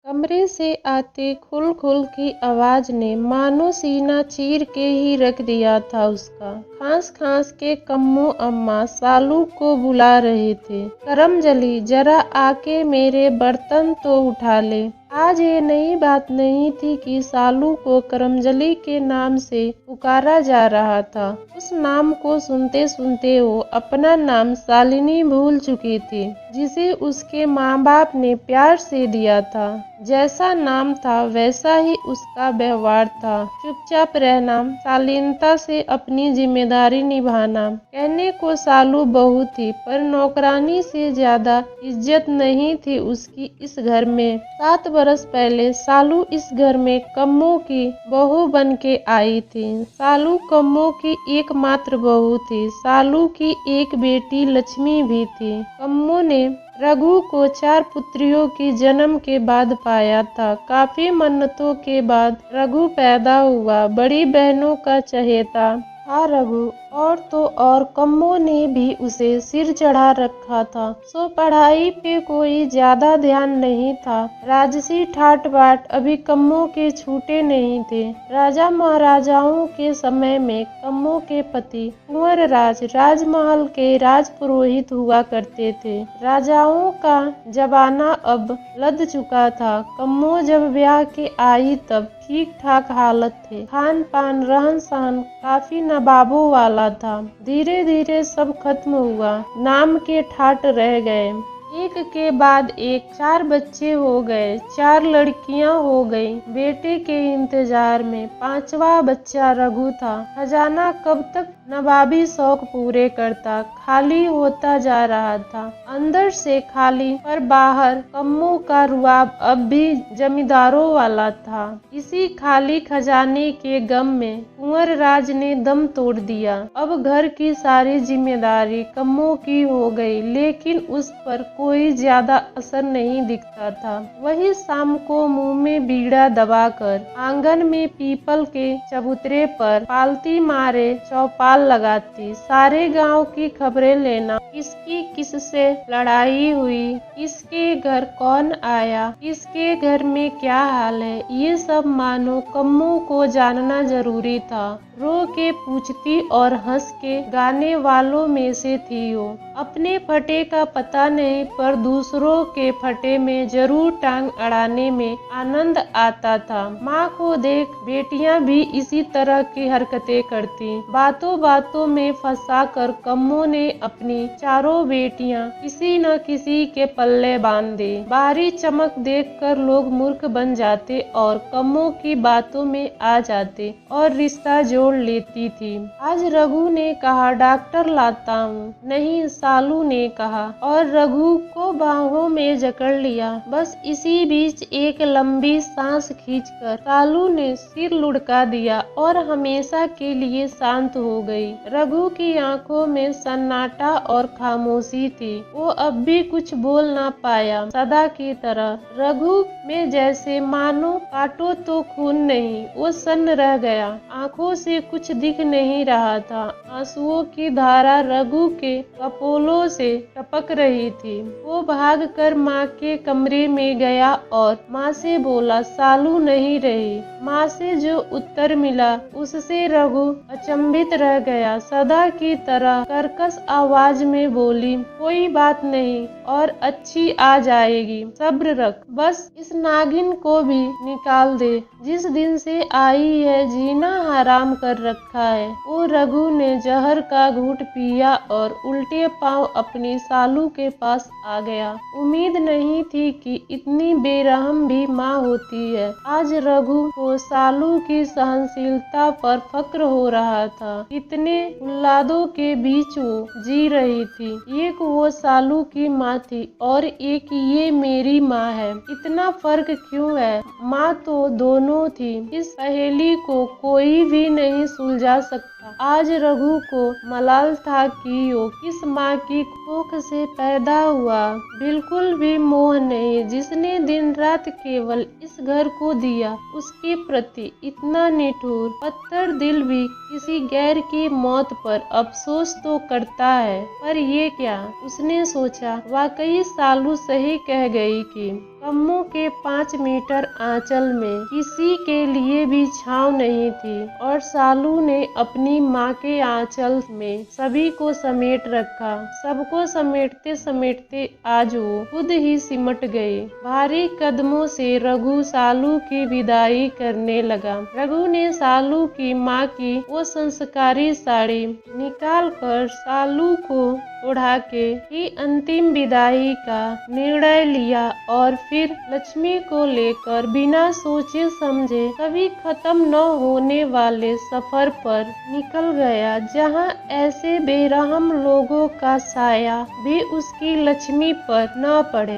कमरे से आते खुल खुल की आवाज ने मानो सीना चीर के ही रख दिया था उसका। खांस खांस के कम्मो अम्मा सालू को बुला रहे थे। करमजली जरा आके मेरे बर्तन तो उठा ले। आज ये नई बात नहीं थी कि सालू को करमजली के नाम से पुकारा जा रहा था। उस नाम को सुनते सुनते वो अपना नाम शालिनी भूल चुकी थी, जिसे उसके माँ बाप ने प्यार से दिया था। जैसा नाम था वैसा ही उसका व्यवहार था। चुपचाप रहना, शालीनता से अपनी जिम्मेदारी निभाना। कहने को सालू बहू थी, पर नौकरानी से ज्यादा इज्जत नहीं थी उसकी इस घर में। 7 बरस पहले सालू इस घर में कम्मो की बहू बन के आई थी। सालू कम्मो की एकमात्र बहू थी। सालू की एक बेटी लक्ष्मी भी थी। कम्मो ने रघु को 4 पुत्रियों की जन्म के बाद पाया था। काफी मन्नतों के बाद रघु पैदा हुआ। बड़ी बहनों का चहेता था रघु, और तो और कम्मो ने भी उसे सिर चढ़ा रखा था। सो पढ़ाई पे कोई ज्यादा ध्यान नहीं था। राजसी ठाट बाट अभी कम्मो के छूटे नहीं थे। राजा महाराजाओं के समय में कम्मो के पति कुंवर राज राजमहल के राजपुरोहित हुआ करते थे। राजाओं का जमाना अब लद चुका था। कम्मो जब ब्याह के आई तब ठीक ठाक हालत थे। खान पान रहन सहन काफी नवाबों वाला था। धीरे धीरे सब खत्म हुआ, नाम के ठाट रह गए। एक के बाद एक 4 बच्चे हो गए। 4 लड़कियां हो गई। बेटे के इंतजार में 5वां बच्चा रघु था। खजाना कब तक नवाबी शौक पूरे करता, खाली होता जा रहा था। अंदर से खाली, पर बाहर कम्मो का रुआब अब भी जमींदारों वाला था। इसी खाली खजाने के गम में कुंवर राज ने दम तोड़ दिया। अब घर की सारी जिम्मेदारी कम्मो की हो गई, लेकिन उस पर कोई ज्यादा असर नहीं दिखता था। वही शाम को मुंह में बीड़ा दबाकर आंगन में पीपल के चबूतरे पर पालती मारे चौपाल लगाती। सारे गांव की खबरें लेना, किसकी किससे लड़ाई हुई, किसके घर कौन आया, किसके घर में क्या हाल है, ये सब मानो कम्मो को जानना जरूरी था। रो के पूछती और हंस के गाने वालों में से थी वो। अपने फटे का पता नहीं, पर दूसरों के फटे में जरूर टांग अड़ाने में आनंद आता था। माँ को देख बेटियां भी इसी तरह की हरकतें करती। बातों बातों में फंसा कर कम्मो ने अपनी 4 बेटियां किसी न किसी के पल्ले बांध दी। बाहरी चमक देखकर लोग मूर्ख बन जाते और कम्मो की बातों में आ जाते और रिश्ता जोड़ लेती थी। आज रघु ने कहा डॉक्टर लाता हूँ। नहीं, सालू ने कहा, और रघु को बाहों में जकड़ लिया। बस इसी बीच एक लंबी सांस खींचकर सालू ने सिर लुढ़का दिया और हमेशा के लिए शांत हो गई। रघु की आंखों में सन्नाटा और खामोशी थी। वो अब भी कुछ बोल ना पाया। सदा की तरह रघु में जैसे मानो काटो तो खून नहीं, वो सन्न रह गया। आंखों से कुछ दिख नहीं रहा था। आंसुओं की धारा रघु के कपोलों से टपक रही थी। वो भागकर माँ के कमरे में गया और माँ से बोला, सालू नहीं रही। माँ से जो उत्तर मिला उससे रघु अचंभित रह गया। सदा की तरह कर्कश आवाज में बोली, कोई बात नहीं और अच्छी आ जाएगी, सब्र रख। बस इस नागिन को भी निकाल दे, जिस दिन से आई है जीना हराम कर रखा है। वो रघु ने जहर का घूंट पिया और उल्टे पांव अपनी सालू के पास आ गया। उम्मीद नहीं थी कि इतनी बेरहम भी माँ होती है। आज रघु को सालू की सहनशीलता पर फक्र हो रहा था। कितने उल्लादों के बीच वो जी रही थी। एक वो सालू की माँ थी और एक ये मेरी माँ है। इतना फर्क क्यों है? माँ तो दोनों थी। इस पहेली को कोई भी नहीं सुलझा सकता। आज रघु को मलाल था कि वो किस माँ की कोख से पैदा हुआ। बिल्कुल भी मोह नहीं, जिसने दिन रात केवल इस घर को दिया। उसके प्रति इतना निठुर पत्थर दिल भी किसी गैर की मौत पर अफसोस तो करता है। पर ये क्या? उसने सोचा, वाकई सालू सही कह गई कि कम्मू के 5 मीटर आंचल में किसी के लिए भी छांव नहीं थी और सालू ने अपनी माँ के आंचल में सभी को समेट रखा। सबको समेटते समेटते आज वो खुद ही सिमट गए। भारी कदमों से रघु सालू की विदाई करने लगा। रघु ने सालू की माँ की वो संस्कारी साड़ी निकाल कर सालू को ओढ़ा के ही अंतिम विदाई का निर्णय लिया और फिर लक्ष्मी को लेकर बिना सोचे समझे कभी खत्म न होने वाले सफर पर निकल गया, जहां ऐसे बेरहम लोगों का साया भी उसकी लक्ष्मी पर न पड़े।